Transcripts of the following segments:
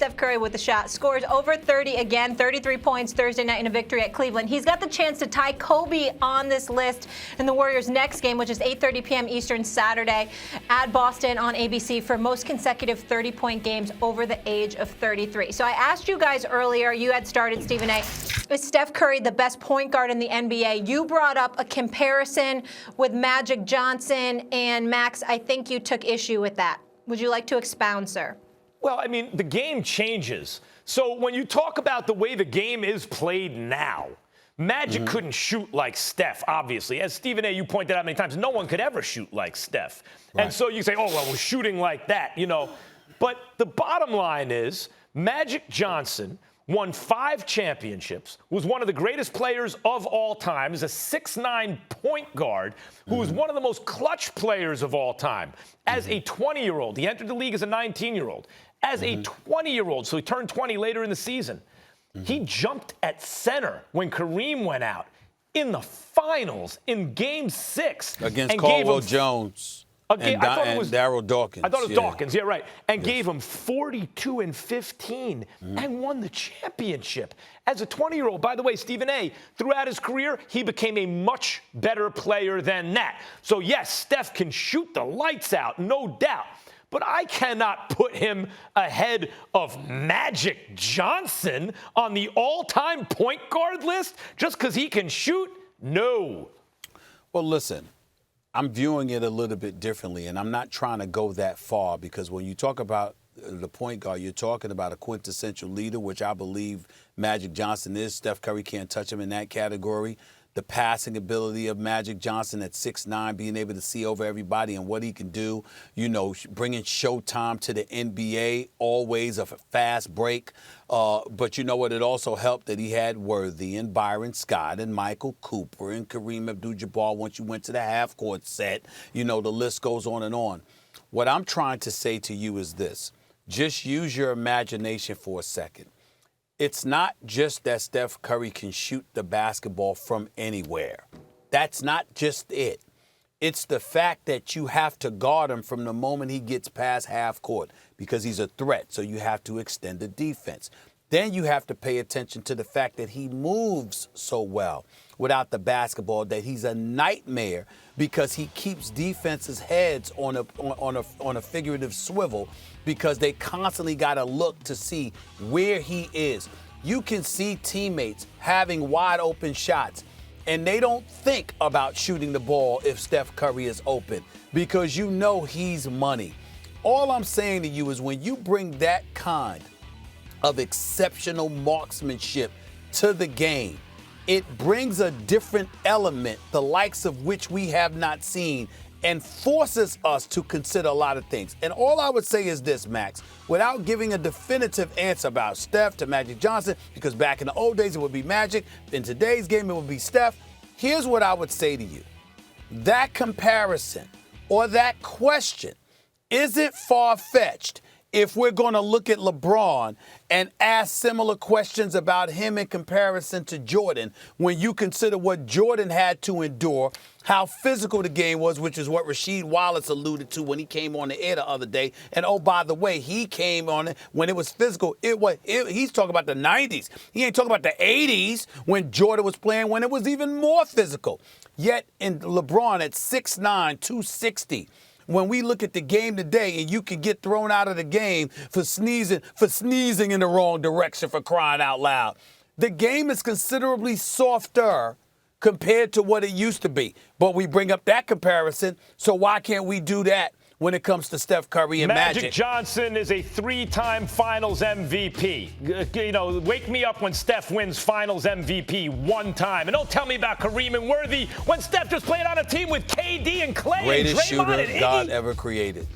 Steph Curry with the shot. Scores over 30 again, 33 points Thursday night in a victory at Cleveland. He's got the chance to tie Kobe on this list in the Warriors' next game, which is 8:30 p.m. Eastern Saturday at Boston on ABC for most consecutive 30-point games over the age of 33. So I asked you guys earlier, you had started, Stephen A., is Steph Curry the best point guard in the NBA? You brought up a comparison with Magic Johnson, and Max, I think you took issue with that. Would you like to expound, sir? Well, I mean, the game changes. So when you talk about the way the game is played now, Magic couldn't shoot like Steph, obviously. As Stephen A., you pointed out many times, no one could ever shoot like Steph. Right. And so you say, oh, well, we're shooting like that, you know. But the bottom line is Magic Johnson won 5 championships, was one of the greatest players of all time, is a 6'9" point guard who was one of the most clutch players of all time. As a 20-year-old, he entered the league as a 19-year-old. As a 20-year-old, so he turned 20 later in the season, he jumped at center when Qerim went out in the finals in Game 6. Against Caldwell Jones. And Darryl Dawkins. I thought it was Dawkins, yeah, right. And gave him 42 and 15 and won the championship. As a 20-year-old, by the way, Stephen A., throughout his career, he became a much better player than that. So, yes, Steph can shoot the lights out, no doubt. But I cannot put him ahead of Magic Johnson on the all-time point guard list just because he can shoot? No. Well, listen. I'm viewing it a little bit differently, and I'm not trying to go that far because when you talk about the point guard, you're talking about a quintessential leader, which I believe Magic Johnson is. Steph Curry can't touch him in that category. The passing ability of Magic Johnson at 6'9", being able to see over everybody and what he can do, you know, bringing Showtime to the NBA, always a fast break. But you know what? It also helped that he had Worthy and Byron Scott and Michael Cooper and Kareem Abdul-Jabbar once you went to the half-court set. You know, the list goes on and on. What I'm trying to say to you is this. Just use your imagination for a second. It's not just that Steph Curry can shoot the basketball from anywhere. That's not just it. It's the fact that you have to guard him from the moment he gets past half court because he's a threat, so you have to extend the defense. Then you have to pay attention to the fact that he moves so well without the basketball that he's a nightmare because he keeps defenses' heads on a figurative swivel because they constantly got to look to see where he is. You can see teammates having wide open shots, and they don't think about shooting the ball if Steph Curry is open because you know he's money. All I'm saying to you is when you bring that kind of exceptional marksmanship to the game, it brings a different element, the likes of which we have not seen, and forces us to consider a lot of things. And all I would say is this, Max, without giving a definitive answer about Steph to Magic Johnson, because back in the old days it would be Magic, in today's game it would be Steph, here's what I would say to you. That comparison or that question isn't far-fetched if we're going to look at LeBron and ask similar questions about him in comparison to Jordan, when you consider what Jordan had to endure, how physical the game was, which is what Rasheed Wallace alluded to when he came on the air the other day. And, oh, by the way, he came on it when it was physical. He's talking about the 90s. He ain't talking about the 80s when Jordan was playing, when it was even more physical. Yet in LeBron at 6'9", 260, when we look at the game today and you can get thrown out of the game for sneezing in the wrong direction, for crying out loud. The game is considerably softer compared to what it used to be. But we bring up that comparison, so why can't we do that when it comes to Steph Curry and Magic? Magic Johnson is a 3-time Finals MVP. You know, wake me up when Steph wins Finals MVP one time. And don't tell me about Kareem and Worthy when Steph just played on a team with KD and Clay Greatest and Draymond shooter and Iggy. God ever created.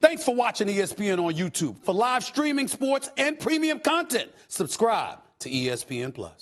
Thanks for watching ESPN on YouTube. For live streaming sports and premium content, subscribe to ESPN+.